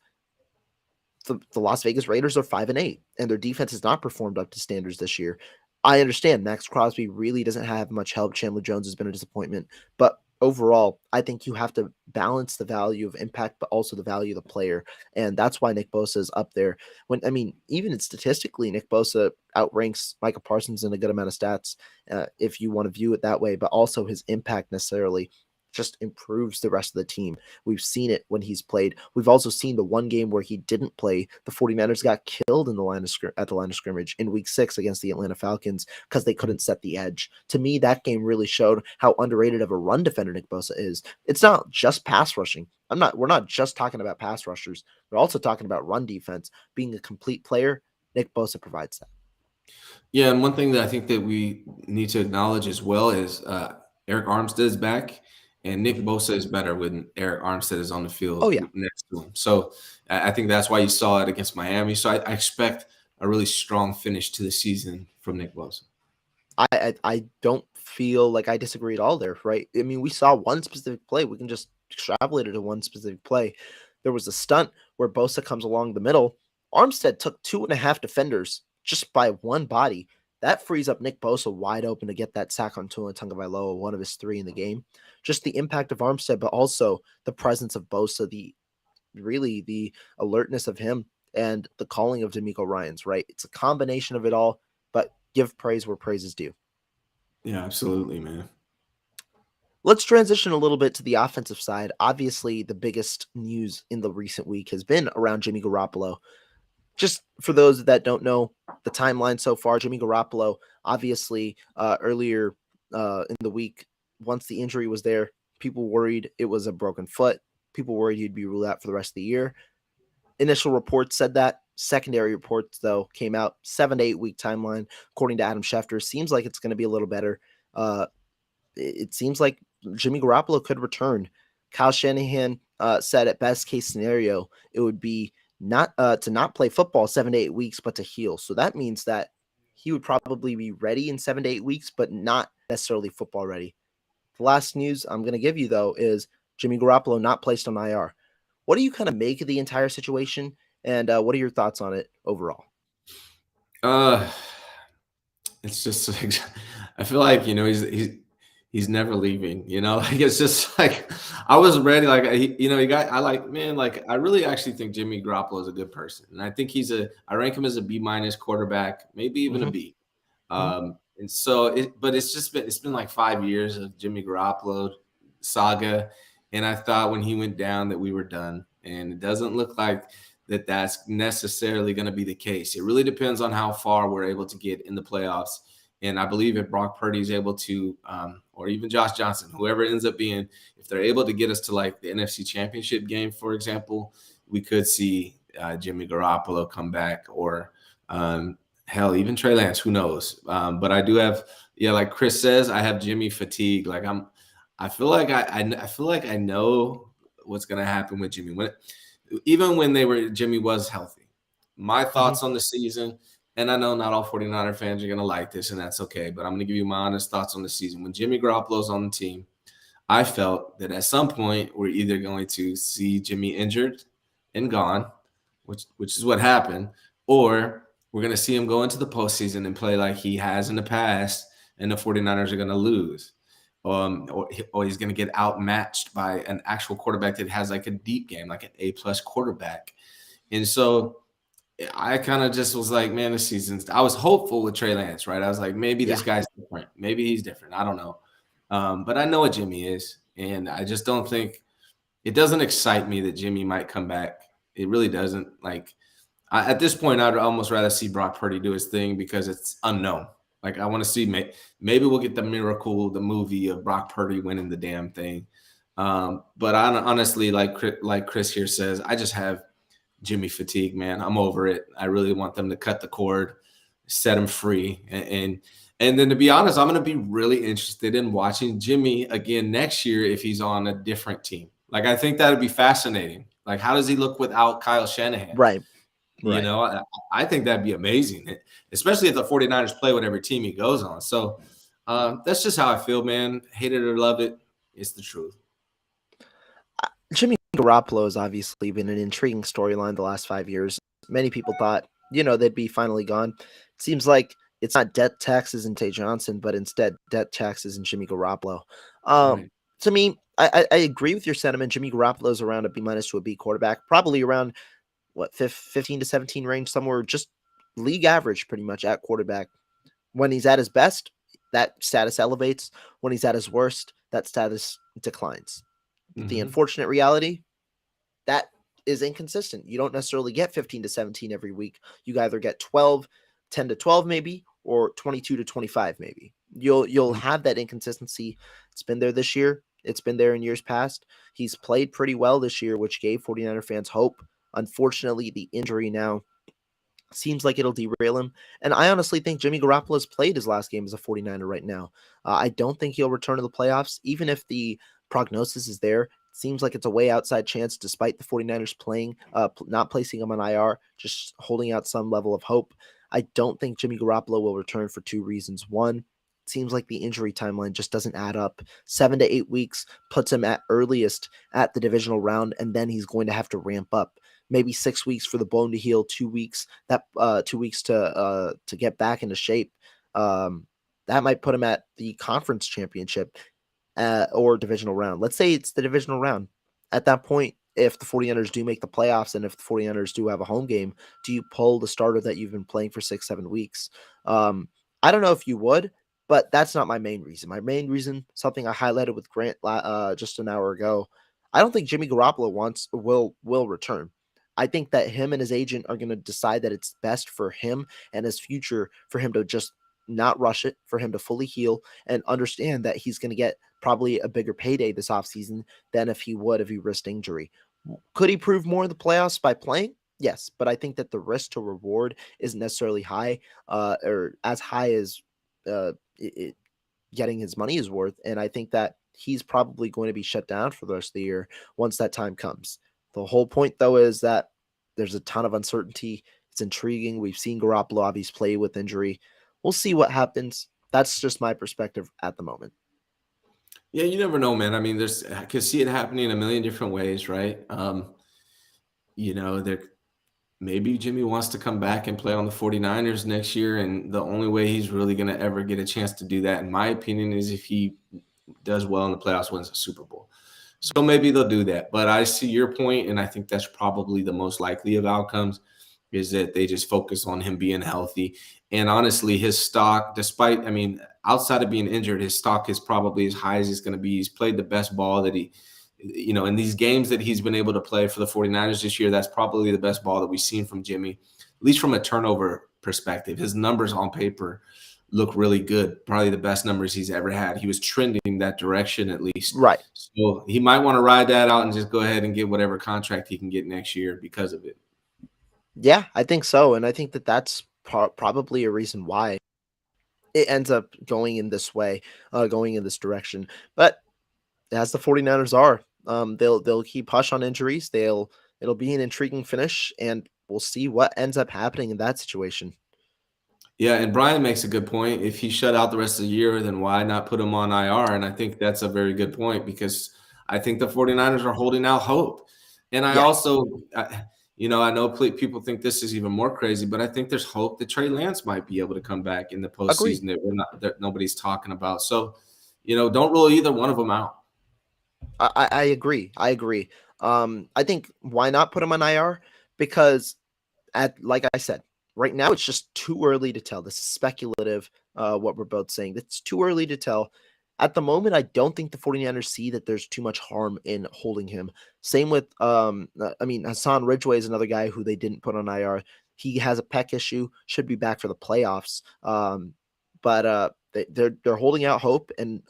the Las Vegas Raiders are 5-8, and their defense has not performed up to standards this year. I understand Max Crosby really doesn't have much help. Chandler Jones has been a disappointment, but overall, I think you have to balance the value of impact, but also the value of the player, and that's why Nick Bosa is up there. Even statistically, Nick Bosa outranks Micah Parsons in a good amount of stats, if you want to view it that way. But also his impact necessarily just improves the rest of the team. We've seen it when he's played. We've also seen the one game where he didn't play. The 49ers got killed in the line of scrimmage in week 6 against the Atlanta Falcons because they couldn't set the edge. To me, that game really showed how underrated of a run defender Nick Bosa is. It's not just pass rushing. We're not just talking about pass rushers. We're also talking about run defense. Being a complete player, Nick Bosa provides that. Yeah, and one thing that I think that we need to acknowledge as well is Eric Armstead is back, and Nick Bosa is better when Eric Armstead is on the field Oh, yeah. next to him. So I think that's why you saw it against Miami. So I expect a really strong finish to the season from Nick Bosa. I don't feel like I disagree at all there, right? I mean, we saw one specific play. We can just extrapolate it to one specific play. There was a stunt where Bosa comes along the middle. Armstead took 2.5 defenders just by one body. That frees up Nick Bosa wide open to get that sack on Tua Tagovailoa, one of his 3 in the game. Just the impact of Armstead, but also the presence of Bosa, the alertness of him, and the calling of D'Amico Ryans, right? It's a combination of it all, but give praise where praise is due. Yeah, absolutely, man. Let's transition a little bit to the offensive side. Obviously, the biggest news in the recent week has been around Jimmy Garoppolo. Just for those that don't know the timeline so far, Jimmy Garoppolo, obviously, earlier in the week, once the injury was there, people worried it was a broken foot. People worried he'd be ruled out for the rest of the year. Initial reports said that. Secondary reports, though, came out 7 to 8 week timeline. According to Adam Schefter, seems like it's going to be a little better. It seems like Jimmy Garoppolo could return. Kyle Shanahan said at best case scenario, it would be not to not play football 7 to 8 weeks, but to heal. So that means that he would probably be ready in 7 to 8 weeks, but not necessarily football ready. The last news I'm going to give you, though, is Jimmy Garoppolo not placed on IR. What do you kind of make of the entire situation, and what are your thoughts on it overall? It's just I feel like he's never leaving. Like it's just like I was ready. Like I really actually think Jimmy Garoppolo is a good person, and I think I rank him as a B- quarterback, maybe even a B. And so it's been like 5 years of Jimmy Garoppolo saga, and I thought when he went down that we were done, and it doesn't look like that's necessarily going to be the case. It really depends on how far we're able to get in the playoffs. And I believe if Brock Purdy is able to, or even Josh Johnson, whoever it ends up being, if they're able to get us to like the NFC Championship game, for example, we could see Jimmy Garoppolo come back, or hell, even Trey Lance, who knows? But I do have, like Chris says, I have Jimmy fatigue. Like I feel like I know what's going to happen with Jimmy. Even when Jimmy was healthy. My thoughts on the season, and I know not all 49er fans are going to like this, and that's okay, but I'm going to give you my honest thoughts on the season. When Jimmy Garoppolo's on the team, I felt that at some point we're either going to see Jimmy injured and gone, which is what happened, or we're going to see him go into the postseason and play like he has in the past, and the 49ers are going to lose. Or he's going to get outmatched by an actual quarterback that has like a deep game, like an A+ quarterback. And so I kind of just was like, man, I was hopeful with Trey Lance, right? I was like, maybe this guy's different. Maybe he's different. I don't know. But I know what Jimmy is. And I just don't think it doesn't excite me that Jimmy might come back. It really doesn't. Like at this point, I'd almost rather see Brock Purdy do his thing because it's unknown. Like I want to see maybe we'll get the miracle, the movie of Brock Purdy winning the damn thing. But I honestly, like Chris here says, I just have Jimmy fatigue, man. I'm over it. I really want them to cut the cord, set him free, and then to be honest, I'm going to be really interested in watching Jimmy again next year if he's on a different team. Like I think that would be fascinating. Like how does he look without Kyle Shanahan? Right. You know, I think that'd be amazing, especially if the 49ers play whatever team he goes on. So that's just how I feel, man. Hate it or love it. It's the truth. Jimmy Garoppolo has obviously been an intriguing storyline the last 5 years. Many people thought, they'd be finally gone. It seems like it's not debt taxes in Tay Johnson, but instead debt taxes in Jimmy Garoppolo. Right. To me, I agree with your sentiment. Jimmy Garoppolo is around a B- to a B quarterback, probably around 15 to 17 range, somewhere just league average pretty much at quarterback. When he's at his best, that status elevates. When he's at his worst, that status declines. The unfortunate reality, that is inconsistent. You don't necessarily get 15 to 17 every week. You either get 10 to 12 maybe, or 22 to 25 maybe. You'll have that inconsistency. It's been there this year. It's been there in years past. He's played pretty well this year, which gave 49er fans hope. Unfortunately, the injury now seems like it'll derail him. And I honestly think Jimmy Garoppolo has played his last game as a 49er right now. I don't think he'll return to the playoffs, even if the prognosis is there. It seems like it's a way outside chance, despite the 49ers not placing him on IR, just holding out some level of hope. I don't think Jimmy Garoppolo will return for two reasons. One, it seems like the injury timeline just doesn't add up. 7 to 8 weeks puts him at earliest at the divisional round, and then he's going to have to ramp up. Maybe 6 weeks for the bone to heal, 2 weeks, 2 weeks to get back into shape. That might put him at the conference championship or divisional round. Let's say it's the divisional round. At that point, if the 49ers do make the playoffs and if the 49ers do have a home game, do you pull the starter that you've been playing for 6-7 weeks? I don't know if you would, but that's not my main reason. My main reason, something I highlighted with Grant just an hour ago, I don't think Jimmy Garoppolo will return. I think that him and his agent are going to decide that it's best for him and his future for him to just not rush it, for him to fully heal and understand that he's going to get probably a bigger payday this offseason than if he would if he risked injury. Could he prove more in the playoffs by playing? Yes, but I think that the risk to reward isn't necessarily high or as high as getting his money is worth. And I think that he's probably going to be shut down for the rest of the year once that time comes. The whole point, though, is that there's a ton of uncertainty. It's intriguing. We've seen Garoppolo obviously play with injury. We'll see what happens. That's just my perspective at the moment. Yeah, you never know, man. I mean, I could see it happening in a million different ways, right? Maybe Jimmy wants to come back and play on the 49ers next year, and the only way he's really going to ever get a chance to do that, in my opinion, is if he does well in the playoffs, wins a Super Bowl. So maybe they'll do that. But I see your point, and I think that's probably the most likely of outcomes, is that they just focus on him being healthy. And honestly, his stock, outside of being injured, his stock is probably as high as it's going to be. He's played the best ball that in these games that he's been able to play for the 49ers this year, that's probably the best ball that we've seen from Jimmy, at least from a turnover perspective. His numbers on paper look really good, probably the best numbers he's ever had. He was trending that direction at least. Right. So he might want to ride that out and just go ahead and get whatever contract he can get next year because of it. Yeah, I think so. And I think that that's probably a reason why it ends up going in this way, going in this direction. But as the 49ers are, they'll keep hush on injuries. It'll be an intriguing finish, and we'll see what ends up happening in that situation. Yeah, and Brian makes a good point. If he shut out the rest of the year, then why not put him on IR? And I think that's a very good point because I think the 49ers are holding out hope. And I also, I know people think this is even more crazy, but I think there's hope that Trey Lance might be able to come back in the postseason that nobody's talking about. So, don't rule either one of them out. I agree. I think why not put him on IR? Because like I said, right now it's just too early to tell. This is speculative, what we're both saying. It's too early to tell. At the moment, I don't think the 49ers see that there's too much harm in holding him. Same with, Hassan Ridgeway is another guy who they didn't put on IR. He has a pec issue, should be back for the playoffs. They're holding out hope and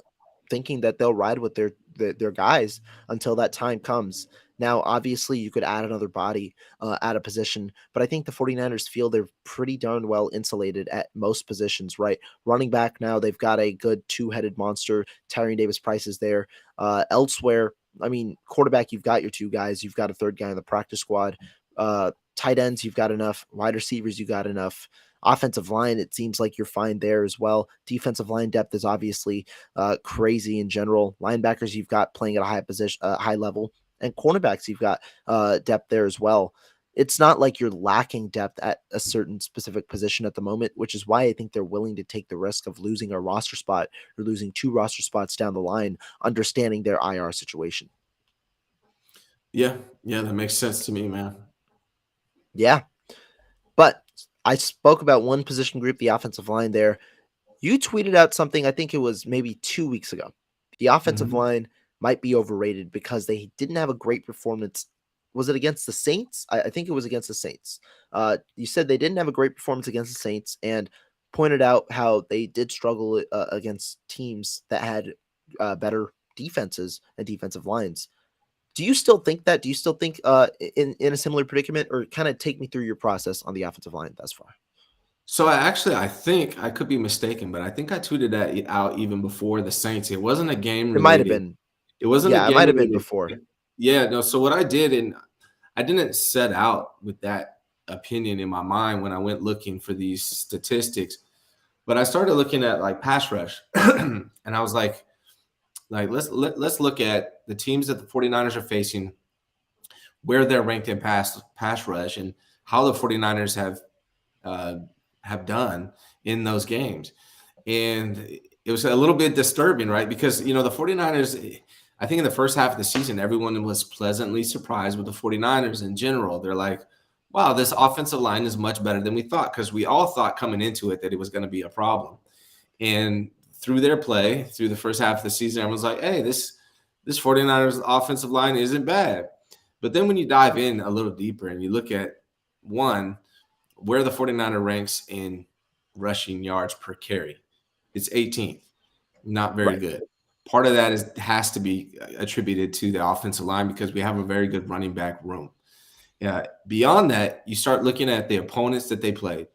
thinking that they'll ride with their guys until that time comes. Now, obviously, you could add another body at a position, but I think the 49ers feel they're pretty darn well insulated at most positions, right? Running back now, they've got a good two-headed monster. Tyrion Davis-Price is there. Elsewhere, quarterback, you've got your two guys. You've got a third guy in the practice squad. Tight ends, you've got enough. Wide receivers, you got enough. Offensive line, it seems like you're fine there as well. Defensive line depth is obviously crazy in general. Linebackers, you've got playing at a high position, high level, and cornerbacks, you've got depth there as well. It's not like you're lacking depth at a certain specific position at the moment, which is why I think they're willing to take the risk of losing a roster spot or losing 2 roster spots down the line, understanding their IR situation. Yeah, that makes sense to me, man. Yeah, but I spoke about one position group, the offensive line there. You tweeted out something, I think it was maybe 2 weeks ago. The offensive line might be overrated because they didn't have a great performance. Was it against the Saints? I think it was against the Saints. You said they didn't have a great performance against the Saints and pointed out how they did struggle against teams that had better defenses and defensive lines. Do you still think that? Do you still think in a similar predicament, or kind of take me through your process on the offensive line thus far? So I think I could be mistaken, but I think I tweeted that out even before the Saints. It wasn't a game It might have related. been. It wasn't a Yeah, it game might have been related. before. Yeah, no. So what I did, and I didn't set out with that opinion in my mind when I went looking for these statistics, but I started looking at like pass rush, and I was like let's look at the teams that the 49ers are facing, where they're ranked in pass rush, and how the 49ers have done in those games. And it was a little bit disturbing, right? Because, the 49ers, I think in the first half of the season, everyone was pleasantly surprised with the 49ers in general. They're like, wow, this offensive line is much better than we thought, because we all thought coming into it that it was going to be a problem. And through their play, through the first half of the season, everyone's like, hey, this 49ers offensive line isn't bad. But then when you dive in a little deeper and you look at, one, where the 49er ranks in rushing yards per carry, it's 18th. Not very good. Part of that has to be attributed to the offensive line because we have a very good running back room. Beyond that, you start looking at the opponents that they played.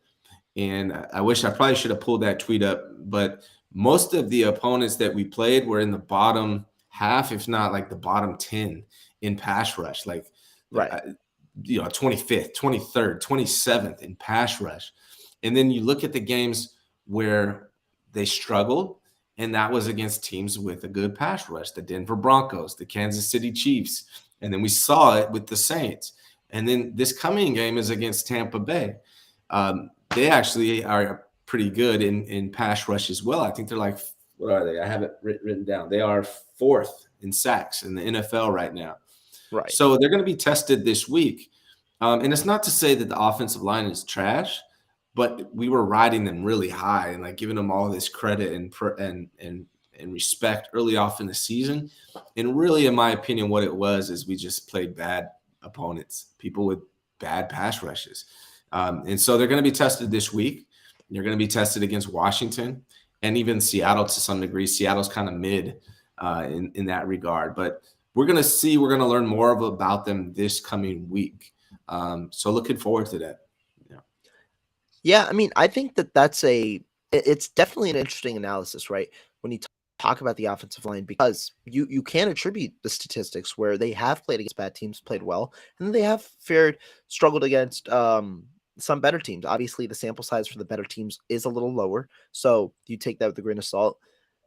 And I wish I probably should have pulled that tweet up, but most of the opponents that we played were in the bottom half, if not like the bottom 10 in pass rush, like 25th, 23rd, 27th in pass rush. And then you look at the games where they struggled, and that was against teams with a good pass rush, the Denver Broncos, the Kansas City Chiefs. And then we saw it with the Saints. And then this coming game is against Tampa Bay. They actually are pretty good in pass rush as well. I think they're like, what are they? I have it written down. They are 4th in sacks in the NFL right now. Right. So they're going to be tested this week. And it's not to say that the offensive line is trash, but we were riding them really high and like giving them all this credit and respect early off in the season. And really, in my opinion, what it was is we just played bad opponents, people with bad pass rushes. And so they're going to be tested this week. They're going to be tested against Washington and even Seattle to some degree. Seattle's kind of mid in that regard. But we're going to learn more about them this coming week. So looking forward to that. Yeah, I think it's definitely an interesting analysis, right? When you talk about the offensive line, because you can attribute the statistics where they have played against bad teams, played well, and then they have struggled against some better teams. Obviously, the sample size for the better teams is a little lower, so you take that with a grain of salt.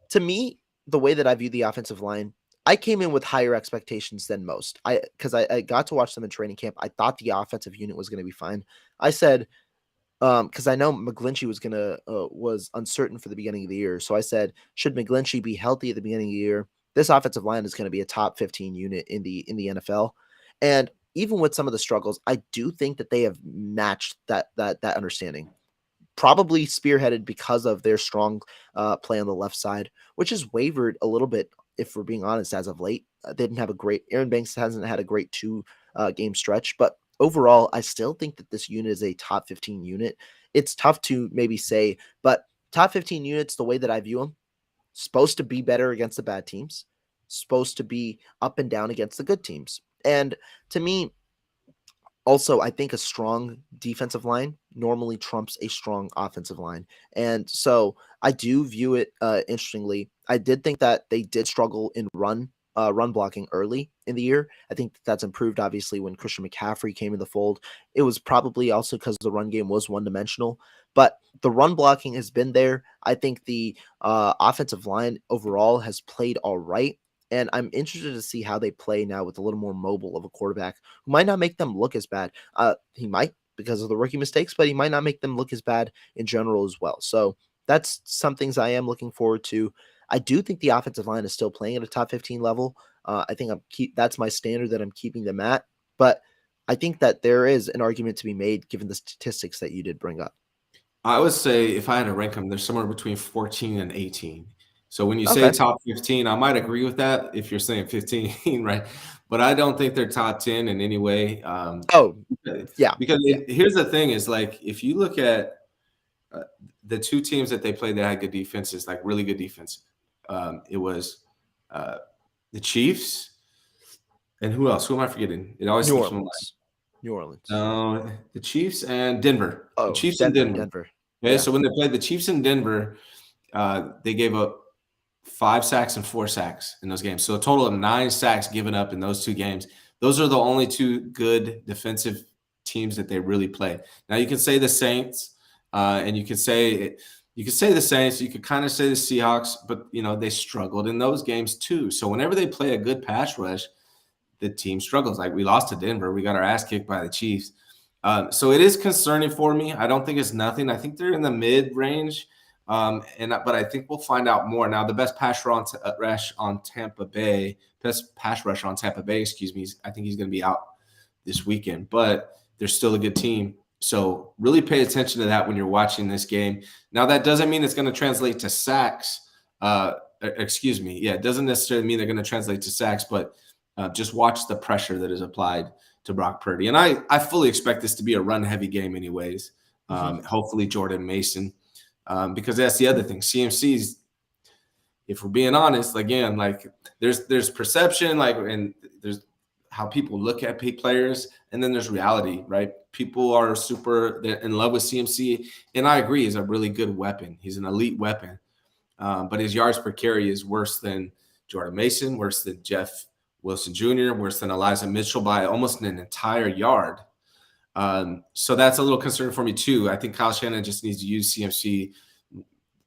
To me, the way that I view the offensive line, I came in with higher expectations than most. Because I got to watch them in training camp. I thought the offensive unit was going to be fine. I said, because I know McGlinchey was uncertain for the beginning of the year. So I said, should McGlinchey be healthy at the beginning of the year, this offensive line is going to be a top 15 unit in the NFL. And even with some of the struggles, I do think that they have matched that understanding. probably spearheaded because of their strong play on the left side, which has wavered a little bit, if we're being honest, as of late. They didn't have a great, Aaron Banks hasn't had a great game stretch, but overall, I still think that this unit is a top 15 unit. It's tough to maybe say, but top 15 units, the way that I view them, supposed to be better against the bad teams, supposed to be up and down against the good teams. And to me, also, I think a strong defensive line normally trumps a strong offensive line. And so I do view it interestingly. I did think that they did struggle in run blocking early in the year. I think that's improved, obviously, when Christian McCaffrey came in the fold. It was probably also because the run game was one-dimensional, but the run blocking has been there. I think the offensive line overall has played all right. And I'm interested to see how they play now with a little more mobile of a quarterback who might not make them look as bad. He might because of the rookie mistakes, but he might not make them look as bad in general as well. So that's some things I am looking forward to. I do think the offensive line is still playing at a top 15 level. I think that's my standard that I'm keeping them at. But I think that there is an argument to be made given the statistics that you did bring up. I would say if I had to rank them, they're somewhere between 14 and 18. So when you say Okay. top 15, I might agree with that if you're saying 15, right? But I don't think they're top 10 in any way. Oh, yeah. Because Yeah. here's the thing is like if you look at the two teams that they played that had good defenses, like really good defense, it was the Chiefs and who else? Who am I forgetting? It always New slips my mind. Orleans. New Orleans. The Chiefs and Denver. The Oh, Chiefs and Denver. Denver. Okay, Yeah. so when they played the Chiefs in Denver, they gave up 5 sacks and 4 sacks in those games. So a total of 9 sacks given up in those 2 games. Those are the only 2 good defensive teams that they really play. Now you can say the Saints, and you could say the Saints. You could kind of say the Seahawks, but they struggled in those games too. So whenever they play a good pass rush, the team struggles. Like we lost to Denver, we got our ass kicked by the Chiefs. So it is concerning for me. I don't think it's nothing. I think they're in the mid range. But I think we'll find out more. Now, the best pass rush on Tampa Bay, excuse me, I think he's going to be out this weekend, but they're still a good team. So really pay attention to that when you're watching this game. Now, that doesn't mean it's going to translate to sacks. It doesn't necessarily mean they're going to translate to sacks, but just watch the pressure that is applied to Brock Purdy. And I fully expect this to be a run-heavy game anyways. Hopefully Jordan Mason. Because that's the other thing. CMC's, if we're being honest, again, like there's perception, like, and there's how people look at players, and then there's reality, right? People are they're in love with CMC, and I agree, he's a really good weapon. He's an elite weapon, but his yards per carry is worse than Jordan Mason, worse than Jeff Wilson Jr., worse than Elijah Mitchell by almost an entire yard. So that's a little concern for me too. I think Kyle Shanahan just needs to use CMC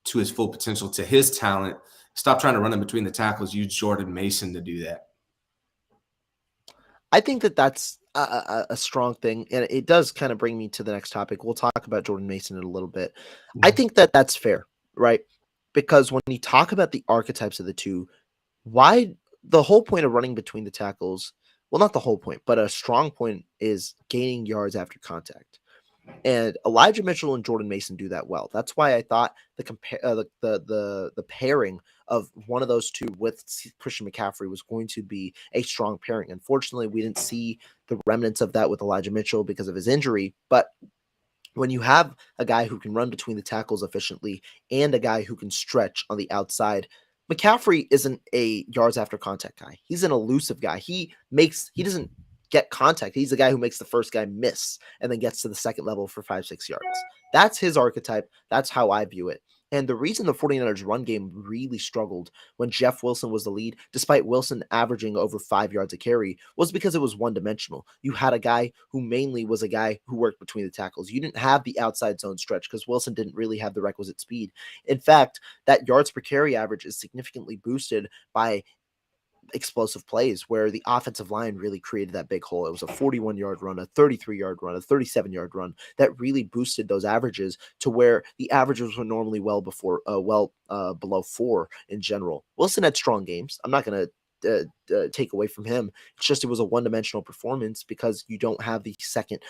to his full potential, to his talent. Stop trying to run him between the tackles. Use Jordan Mason to do that. I think that that's a strong thing, and it does kind of bring me to the next topic. We'll talk about Jordan Mason in a little bit. I think that that's fair, right? Because when you talk about the archetypes of the two, why the whole point of running between the tackles, well, not the whole point, but a strong point is gaining yards after contact. And Elijah Mitchell and Jordan Mason do that well. That's why I thought the pairing of one of those two with Christian McCaffrey was going to be a strong pairing. Unfortunately, we didn't see the remnants of that with Elijah Mitchell because of his injury. But when you have a guy who can run between the tackles efficiently and a guy who can stretch on the outside, McCaffrey isn't a yards after contact guy. He's an elusive guy. He doesn't get contact. He's the guy who makes the first guy miss and then gets to the second level for 5-6 yards. That's his archetype. That's how I view it. And the reason the 49ers run game really struggled when Jeff Wilson was the lead, despite Wilson averaging over 5 yards a carry, was because it was one-dimensional. You had a guy who mainly was a guy who worked between the tackles. You didn't have the outside zone stretch because Wilson didn't really have the requisite speed. In fact, that yards per carry average is significantly boosted by explosive plays where the offensive line really created that big hole. It was a 41-yard run, a 33-yard run, a 37-yard run that really boosted those averages to where the averages were normally well below 4 in general. Wilson had strong games. I'm not going to take away from him. It's just it was a one-dimensional performance because you don't have the second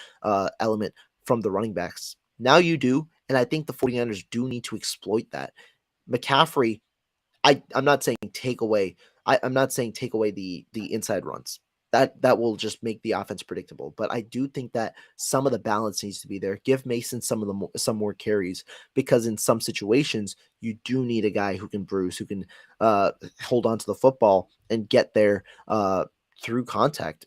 element from the running backs. Now you do, And I think the 49ers do need to exploit that. McCaffrey, I'm not saying take away. I'm not saying take away the inside runs. That will just make the offense predictable. But I do think that some of the balance needs to be there. Give Mason some more carries, because in some situations you do need a guy who can bruise, who can hold on to the football and get there through contact.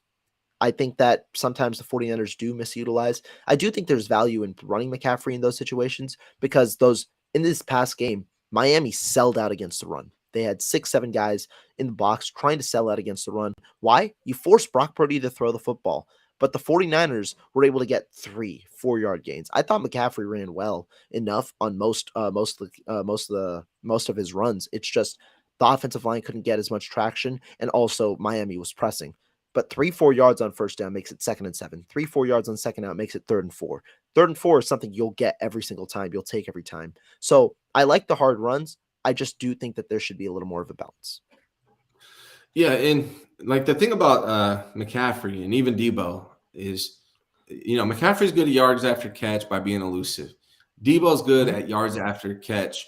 I think that sometimes the 49ers do misutilize. I do think there's value in running McCaffrey in those situations, because those in this past game, Miami sold out against the run. They had 6, 7 guys in the box trying to sell out against the run. Why? You forced Brock Purdy to throw the football, but the 49ers were able to get 3, 4 yard gains. I thought McCaffrey ran well enough on most of his runs. It's just the offensive line couldn't get as much traction, and also Miami was pressing. But 3, 4 yards on first down makes it 2nd and 7. 3, 4 yards on second down makes it 3rd and 4. 3rd and 4 is something you'll get every single time. You'll take every time. So I like the hard runs. I just do think that there should be a little more of a balance. Yeah, and like the thing about McCaffrey and even Debo is, McCaffrey's good at yards after catch by being elusive. Debo's good at yards after catch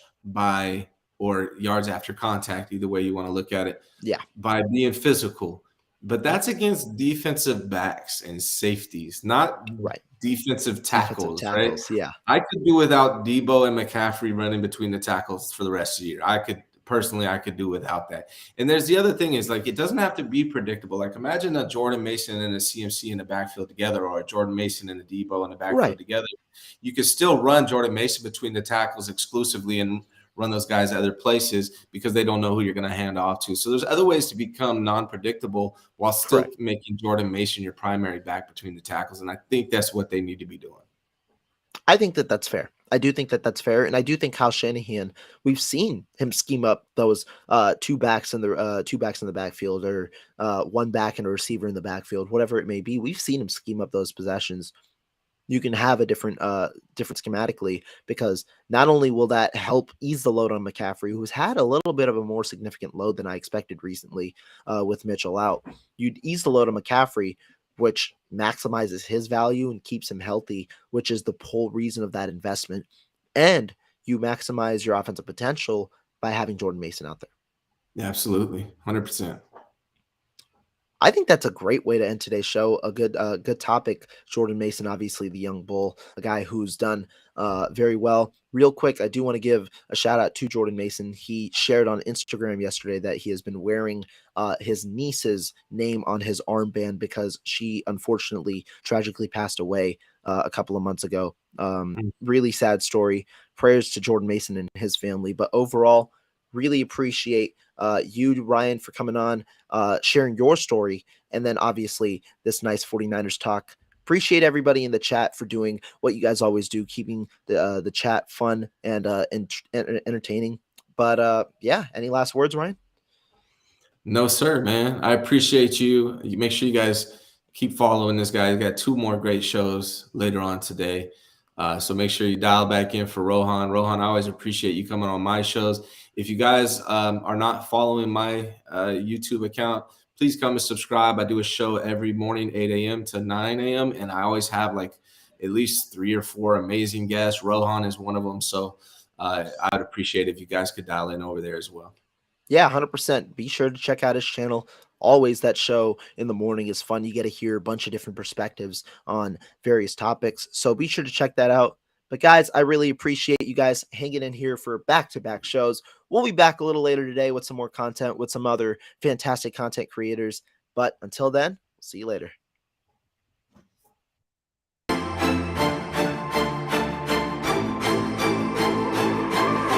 or yards after contact, either way you want to look at it. Yeah, by being physical. But that's against defensive backs and safeties, not right. defensive tackles, right? Yeah. I could do without Debo and McCaffrey running between the tackles for the rest of the year. I could do without that. And there's the other thing is, like, it doesn't have to be predictable. Like, imagine a Jordan Mason and a CMC in the backfield together, or a Jordan Mason and a Debo in the backfield together. You could still run Jordan Mason between the tackles exclusively and run those guys other places, because they don't know who you're going to hand off to. So there's other ways to become non-predictable while still making Jordan Mason your primary back between the tackles. And I think that's what they need to be doing. I think that that's fair. I do think that that's fair. And I do think Kyle Shanahan, we've seen him scheme up those 2 backs in the backfield, or 1 back and a receiver in the backfield, whatever it may be. We've seen him scheme up those possessions. You can have a different schematically, because not only will that help ease the load on McCaffrey, who's had a little bit of a more significant load than I expected recently with Mitchell out. You'd ease the load on McCaffrey, which maximizes his value and keeps him healthy, which is the whole reason of that investment. And you maximize your offensive potential by having Jordan Mason out there. Yeah, absolutely. 100%. I think that's a great way to end today's show. A good topic. Jordan Mason, obviously the young bull, a guy who's done very well. Real quick, I do want to give a shout out to Jordan Mason. He shared on Instagram yesterday that he has been wearing his niece's name on his armband, because she unfortunately tragically passed away a couple of months ago. Really sad story. Prayers to Jordan Mason and his family. But overall, really appreciate you, Ryan, for coming on, sharing your story, and then obviously this nice 49ers talk. Appreciate everybody in the chat for doing what you guys always do, keeping the chat fun and entertaining. But yeah, any last words, Ryan? No, sir, man. I appreciate you. You make sure you guys keep following this guy. He's got 2 more great shows later on today. So make sure you dial back in for Rohan. Rohan, I always appreciate you coming on my shows. If you guys are not following my YouTube account, please come and subscribe. I do a show every morning, 8 a.m. to 9 a.m. And I always have like at least 3 or 4 amazing guests. Rohan is one of them. So I'd appreciate it if you guys could dial in over there as well. Yeah, 100%. Be sure to check out his channel. Always, that show in the morning is fun. You get to hear a bunch of different perspectives on various topics. So be sure to check that out. But guys, I really appreciate you guys hanging in here for back-to-back shows. We'll be back a little later today with some more content with some other fantastic content creators. But until then, see you later.